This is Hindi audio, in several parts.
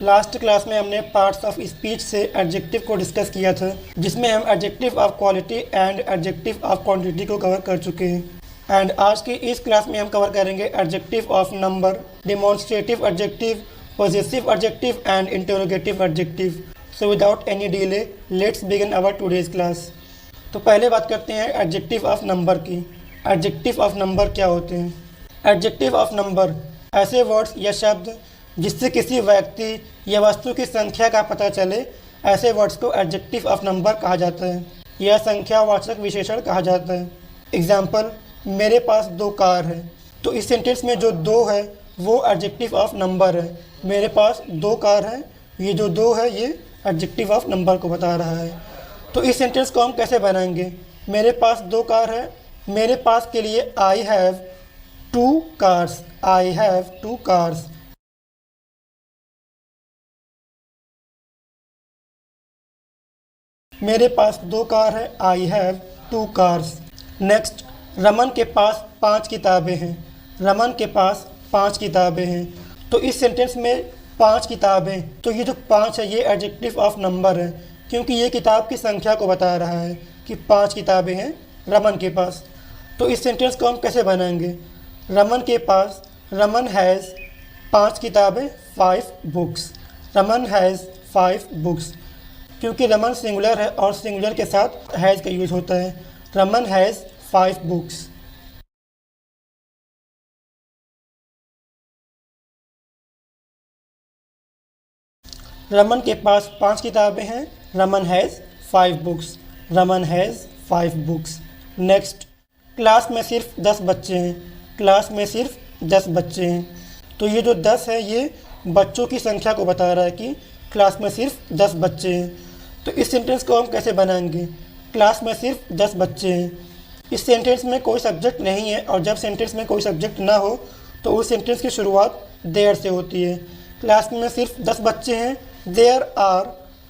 लास्ट क्लास में हमने पार्ट्स ऑफ स्पीच से एडजेक्टिव को डिस्कस किया था, जिसमें हम adjective of quality and adjective of quantity को कवर कर चुके हैं। एंड आज की इस क्लास में हम कवर करेंगे adjective of number, demonstrative adjective, possessive adjective and interrogative adjective. So without any delay let's begin our today's class. तो पहले बात करते हैं एडजेक्टिव ऑफ नंबर की। एडजेक्टिव ऑफ नंबर क्या होते हैं? एडजेक्टिव ऑफ नंबर ऐसे वर्ड्स या शब्द जिससे किसी व्यक्ति या वस्तु की संख्या का पता चले, ऐसे वर्ड्स को एडजेक्टिव ऑफ नंबर कहा जाता है या संख्यावाचक विशेषण कहा जाता है। एग्जाम्पल, मेरे पास 2 कार है। तो इस सेंटेंस में जो 2 है वो एडजेक्टिव ऑफ नंबर है। मेरे पास 2 कार है, ये जो 2 है ये एडजेक्टिव ऑफ नंबर को बता रहा है। तो इस सेंटेंस को हम कैसे बनाएंगे? मेरे पास 2 कार है, मेरे पास के लिए I have 2 cars, I have 2 cars. मेरे पास 2 कार है, I have 2 cars. Next, Raman के पास 5 किताबें हैं। रमन के पास 5 किताबें हैं। तो इस सेंटेंस में 5 किताबें, तो ये जो 5 है ये एडजेक्टिव ऑफ नंबर है, क्योंकि ये किताब की संख्या को बता रहा है कि 5 किताबें हैं रमन के पास। तो इस सेंटेंस को हम कैसे बनाएंगे? रमन के पास, रमन हैज़ 5 किताबें, 5 बुक्स। रमन हैज़ 5 बुक्स, क्योंकि रमन सिंगुलर है और सिंगुलर के साथ हैज़ का यूज होता है। Raman has 5 books. रमन के पास 5 किताबें हैं, Raman has 5 books. Raman has 5 books. Next, class में सिर्फ 10 बच्चे हैं। क्लास में सिर्फ 10 बच्चे हैं। तो ये जो 10 है ये बच्चों की संख्या को बता रहा है कि क्लास में सिर्फ 10 बच्चे हैं। तो इस सेंटेंस को हम कैसे बनाएंगे? क्लास में सिर्फ 10 बच्चे हैं। इस सेंटेंस में कोई सब्जेक्ट नहीं है, और जब सेंटेंस में कोई सब्जेक्ट ना हो तो उस सेंटेंस की शुरुआत देयर से होती है। क्लास में सिर्फ 10 बच्चे हैं, देयर आर,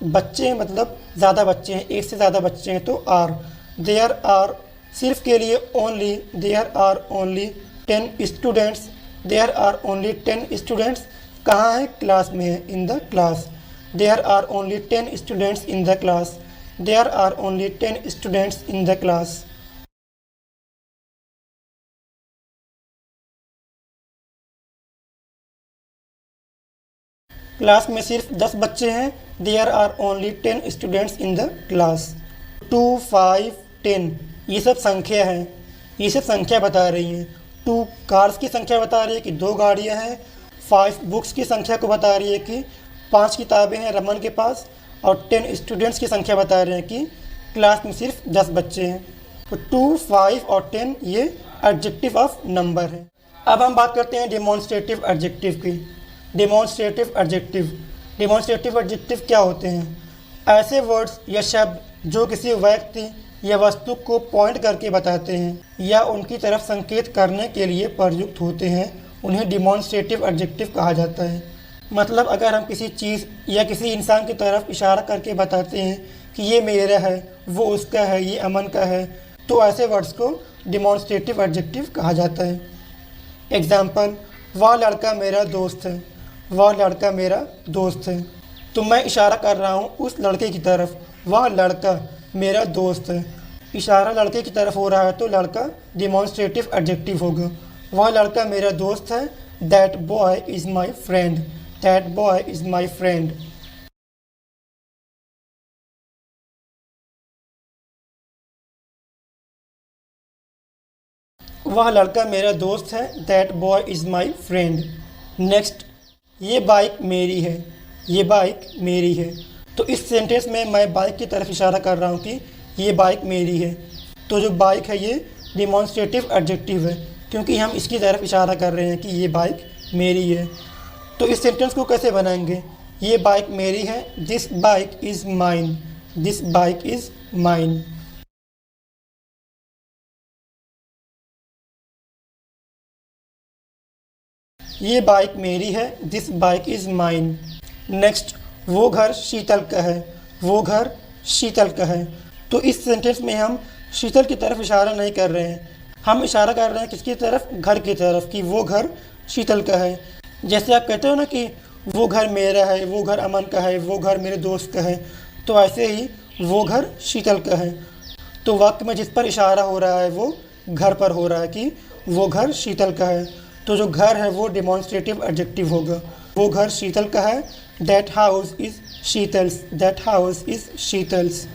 बच्चे हैं मतलब ज़्यादा बच्चे हैं, एक से ज़्यादा बच्चे हैं तो आर। देयर आर सिर्फ के लिए only, there are only 10 students. There are only 10 students कहाँ है? क्लास में है, in the class. There are only 10 students in the class. There are only 10 students in the class. Class में सिर्फ 10 बच्चे हैं। There are only 10 students in the class. 2, 5, 10 ये सब संख्या है, ये सब संख्या बता रही हैं। 2 कार्स की संख्या बता रही है कि 2 गाड़ियां हैं। 5 बुक्स की संख्या को बता रही है कि 5 किताबें हैं रमन के पास। और 10 स्टूडेंट्स की संख्या बता रहे हैं कि क्लास में सिर्फ 10 बच्चे हैं। तो 2, 5 और 10 ये एडजेक्टिव ऑफ नंबर है। अब हम बात करते हैं डेमोन्स्ट्रेटिव एडजेक्टिव की। डेमोन्स्ट्रेटिव एडजेक्टिव, डेमोन्स्ट्रेटिव एडजेक्टिव क्या होते हैं? ऐसे वर्ड्स या शब्द जो किसी व्यक्ति या वस्तु को पॉइंट करके बताते हैं या उनकी तरफ संकेत करने के लिए प्रयुक्त होते हैं, उन्हें डेमोन्स्ट्रेटिव एडजेक्टिव कहा जाता है। मतलब अगर हम किसी चीज़ या किसी इंसान की तरफ इशारा करके बताते हैं कि ये मेरा है, वो उसका है, ये अमन का है, तो ऐसे वर्ड्स को डेमोन्स्ट्रेटिव एडजेक्टिव कहा जाता है। एग्जाम्पल, वह लड़का मेरा दोस्त है। वह लड़का मेरा दोस्त है। तो मैं इशारा कर रहा हूँ उस लड़के की तरफ, वह लड़का मेरा दोस्त है। इशारा लड़के की तरफ हो रहा है तो लड़का डेमोन्स्ट्रेटिव एडजेक्टिव होगा। वह लड़का मेरा दोस्त है। That boy is my friend. That boy is my friend. वह लड़का मेरा दोस्त है। That boy is my friend. Next, ये बाइक मेरी है। ये बाइक मेरी है। तो इस सेंटेंस में मैं बाइक की तरफ इशारा कर रहा हूँ कि ये बाइक मेरी है। तो जो बाइक है ये डेमोन्स्ट्रेटिव एडजेक्टिव है, क्योंकि हम इसकी तरफ इशारा कर रहे हैं कि ये बाइक मेरी है। तो इस सेंटेंस को कैसे बनाएंगे? ये बाइक मेरी है। This bike is mine. This bike is mine. ये बाइक मेरी है। This bike is mine. Next, वो घर शीतल का है। वो घर शीतल का है। तो इस सेंटेंस में हम शीतल की तरफ इशारा नहीं कर रहे हैं, हम इशारा कर रहे हैं किसकी तरफ? घर की तरफ, कि वो घर शीतल का है। जैसे आप कहते हो ना कि वो घर मेरा है, वो घर अमन का है, वो घर मेरे दोस्त का है। तो ऐसे ही वो घर शीतल का है। तो वाक्य में जिस पर इशारा हो रहा है वो घर पर हो रहा है कि वो घर शीतल का है। तो जो घर है वो डिमॉन्स्ट्रेटिव एडजेक्टिव होगा। वो घर शीतल का है। That house is Sheetal's. That house is Sheetal's.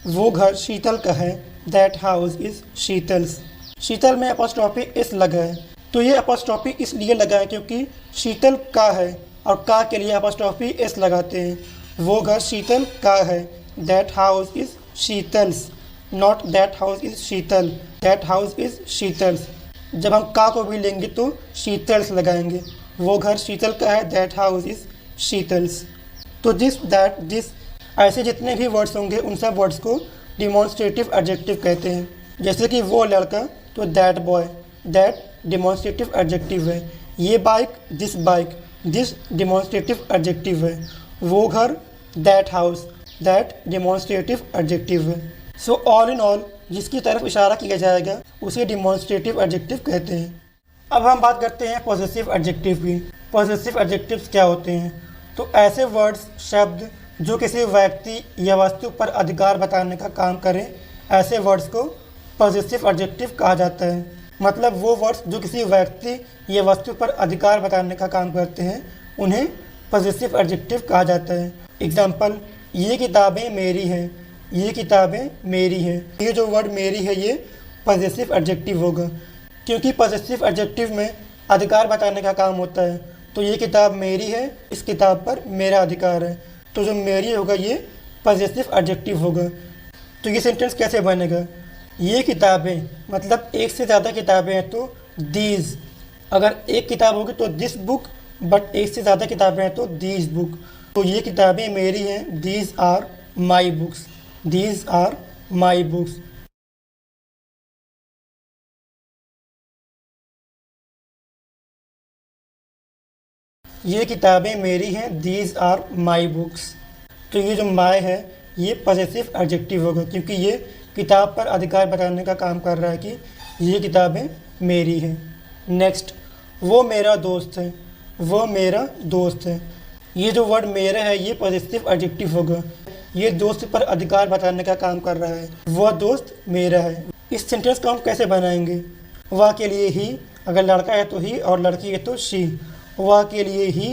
वो घर शीतल का है। That house is Sheetal's. Sheetal में अपॉस्ट्रोफी इस लगा है। तो ये अपॉस्ट्रोफी इसलिए लगा है क्योंकि शीतल का है और का के लिए अपॉस्ट्रोफी इस लगाते हैं। वो घर शीतल का है। That house is Sheetal's, not that house is Sheetal. That house is Sheetal's. जब हम का को भी लेंगे तो शीतल्स लगाएंगे। वो घर शीतल का है। That house is Sheetal's. तो दिस, दैट, दिस, ऐसे जितने भी वर्ड्स होंगे उन सब वर्ड्स को डिमॉन्स्ट्रेटिव एडजेक्टिव कहते हैं। जैसे कि वो लड़का, तो that boy, that demonstrative adjective है। ये बाइक, दिस डिमॉन्स्ट्रेटिव एडजेक्टिव है। वो घर, that house, that demonstrative adjective है। सो ऑल इन ऑल जिसकी तरफ इशारा किया जाएगा उसे डिमॉन्स्ट्रेटिव एडजेक्टिव कहते हैं। अब हम बात करते हैं पॉजेसिव एडजेक्टिव की। पॉजेसिव एडजेक्टिव्स क्या होते हैं? तो ऐसे वर्ड्स, शब्द जो किसी व्यक्ति या वस्तु पर अधिकार बताने का काम करें, ऐसे वर्ड्स को पॉजेसिव एडजेक्टिव कहा जाता है। मतलब वो वर्ड्स जो किसी व्यक्ति या वस्तु पर अधिकार बताने का काम करते हैं उन्हें पॉजेसिव एडजेक्टिव कहा जाता है। एग्जाम्पल, ये किताबें मेरी हैं। ये किताबें मेरी हैं। ये जो वर्ड मेरी है ये पॉजेसिव एडजेक्टिव होगा क्योंकि पॉजेसिव एडजेक्टिव में अधिकार बताने का काम होता है। तो ये किताब मेरी है, इस किताब पर मेरा अधिकार है। तो जो मेरी होगा ये पॉजेसिव एडजेक्टिव होगा। तो ये सेंटेंस कैसे बनेगा? ये किताबें, मतलब एक से ज़्यादा किताबें हैं तो दीज। अगर एक किताब होगी तो दिस बुक, बट एक से ज़्यादा किताबें हैं तो दीज बुक। तो ये किताबें मेरी हैं। These are my books. These are my books. ये किताबें मेरी हैं। These are my books. तो ये जो माई है ये पॉजेसिव एडजेक्टिव होगा क्योंकि ये किताब पर अधिकार बताने का काम कर रहा है कि ये किताबें मेरी हैं। नेक्स्ट, वो मेरा दोस्त है। वो मेरा दोस्त है। ये जो वर्ड मेरा है ये पॉजेसिव एडजेक्टिव होगा। ये दोस्त पर अधिकार बताने का काम कर रहा है। वह दोस्त मेरा है। इस सेंटेंस को हम कैसे बनाएंगे? वह के लिए ही, अगर लड़का है तो ही और लड़की है तो शी। वह के लिए ही,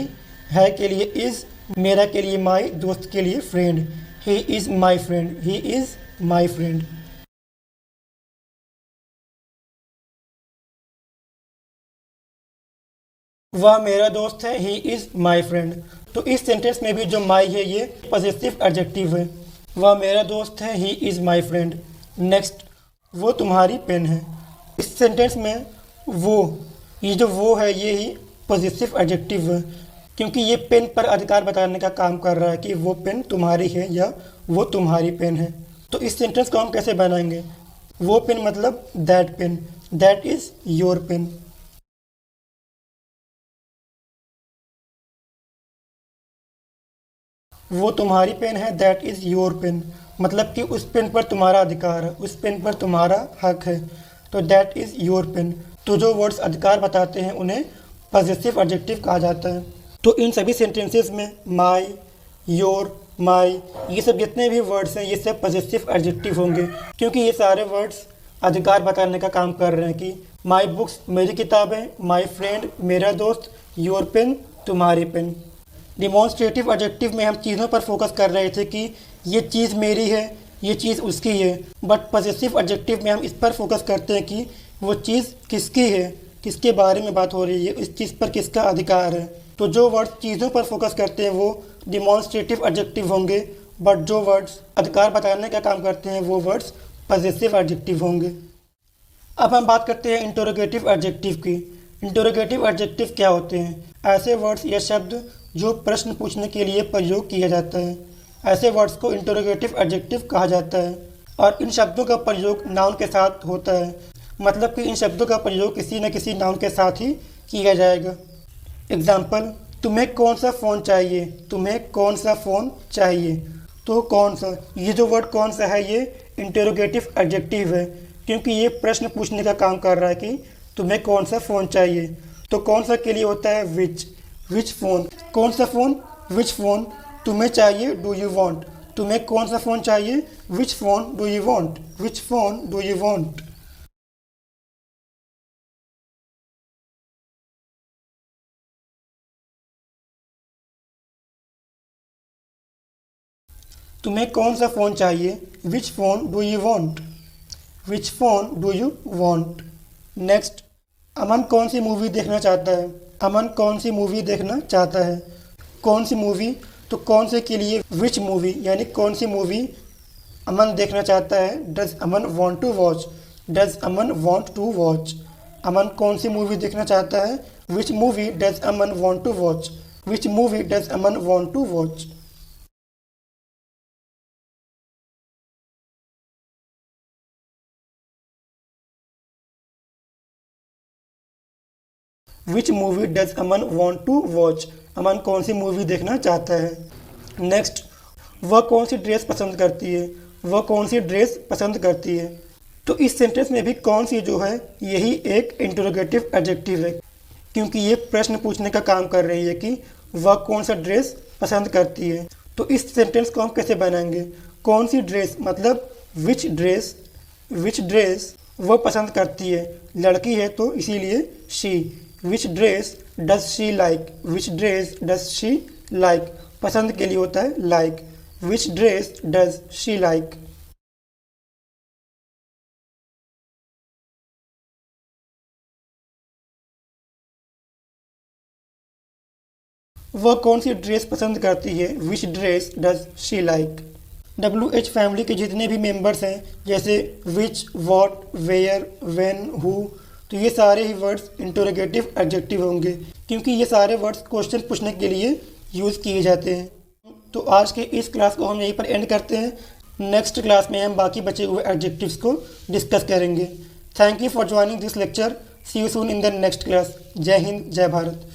है के लिए इज़, मेरा के लिए माई, दोस्त के लिए friend. He is my friend. He is my friend. वह मेरा दोस्त है। He is my friend. तो इस सेंटेंस में भी जो माई है ये पॉजेसिव एडजेक्टिव है। वह मेरा दोस्त है। He is my friend. Next, वो तुम्हारी पेन है। इस सेंटेंस में वो, ये जो वो है ये ही पॉजेसिव एडजेक्टिव है क्योंकि ये पेन पर अधिकार बताने का काम कर रहा है कि वो पेन तुम्हारी है या वो तुम्हारी पेन है। तो इस सेंटेंस को हम कैसे बनाएंगे? वो पेन मतलब that pen. That is your pen. वो तुम्हारी पेन है। That is your pen. मतलब कि उस पेन पर तुम्हारा अधिकार है, उस पेन पर तुम्हारा हक है। तो दैट इज़ योर पेन। तो जो वर्ड्स अधिकार बताते हैं उन्हें पॉजेसिव एडजेक्टिव कहा जाता है। तो इन सभी सेंटेंसेस में माई, योर, माई, ये सब जितने भी वर्ड्स हैं ये सब पॉजेसिव एडजेक्टिव होंगे क्योंकि ये सारे वर्ड्स अधिकार बताने का काम कर रहे हैं कि माई बुक्स, मेरी किताबें, माई फ्रेंड, मेरा दोस्त, योर पेन, तुम्हारी पेन। डिमॉन्स्ट्रेटिव एडजेक्टिव में हम चीज़ों पर फोकस कर रहे थे कि ये चीज़ मेरी है, ये चीज़ उसकी है। बट पॉजेसिव एडजेक्टिव में हम इस पर फोकस करते हैं कि वो चीज़ किसकी है, किसके बारे में बात हो रही है, इस चीज़ पर किसका अधिकार है। तो जो वर्ड्स चीज़ों पर फोकस करते हैं वो डिमॉन्स्ट्रेटिव एडजेक्टिव होंगे, बट जो वर्ड्स अधिकार बताने का काम करते हैं वो वर्ड्स पॉजेसिव एडजेक्टिव होंगे। अब हम बात करते हैं इंटरोगेटिव एडजेक्टिव की। इंटरोगेटिव एडजेक्टिव क्या होते हैं? ऐसे वर्ड्स या शब्द जो प्रश्न पूछने के लिए प्रयोग किया जाता है, ऐसे वर्ड्स को इंटरोगेटिव एडजेक्टिव कहा जाता है। और इन शब्दों का प्रयोग नाउन के साथ होता है। मतलब कि इन शब्दों का प्रयोग किसी न किसी नाउन के साथ ही किया जाएगा। एग्जाम्पल, तुम्हें कौन सा फ़ोन चाहिए? तुम्हें कौन सा फ़ोन चाहिए? तो कौन सा, ये जो वर्ड कौन सा है ये इंटरोगेटिव एडजेक्टिव है क्योंकि ये प्रश्न पूछने का काम कर रहा है कि तुम्हें कौन सा फ़ोन चाहिए। तो कौन सा के लिए होता है विच फ़ोन, कौन सा फ़ोन, विच फ़ोन। तुम्हें चाहिए डू यू वांट, तुम्हें कौन सा फ़ोन चाहिए, which phone do you want, which phone do you want. तुम्हें कौन सा फ़ोन चाहिए, which phone do you want, which phone do you want. Next, Aman कौन सी मूवी देखना चाहता है, अमन कौन सी मूवी देखना चाहता है। कौन सी मूवी, तो कौन से के लिए विच मूवी, यानी कौन सी मूवी अमन देखना चाहता है। Does Aman want to watch, does Aman want to watch. Aman कौन सी मूवी देखना चाहता है, which movie does Aman want to watch, which movie does Aman want to watch. Which movie does Aman want to watch, Aman कौन सी मूवी देखना चाहता है। नेक्स्ट, वह कौन सी ड्रेस पसंद करती है, वह कौन सी ड्रेस पसंद करती है। तो इस सेंटेंस में भी कौन सी जो है यही एक इंटरोगेटिव एडजेक्टिव है क्योंकि ये प्रश्न पूछने का काम कर रही है कि वह कौन सा ड्रेस पसंद करती है। तो इस सेंटेंस को हम कैसे बनाएंगे, कौन सी ड्रेस मतलब विच ड्रेस, विच ड्रेस वह पसंद करती है, लड़की है तो इसीलिए she. Which dress does she like, which dress does she like, पसंद के लिए होता है like. Which dress does she like. वह कौन सी ड्रेस पसंद करती है, which dress does she like. WH family के जितने भी मेंबर्स हैं जैसे which, what, where, when, who, तो ये सारे ही वर्ड्स इंटरोगेटिव एडजेक्टिव होंगे क्योंकि ये सारे वर्ड्स क्वेश्चन पूछने के लिए यूज़ किए जाते हैं। तो आज के इस क्लास को हम यहीं पर एंड करते हैं। नेक्स्ट क्लास में हम बाकी बचे हुए एडजेक्टिव्स को डिस्कस करेंगे। Thank you for joining this lecture. See you soon in the next class. जय हिंद, जय भारत।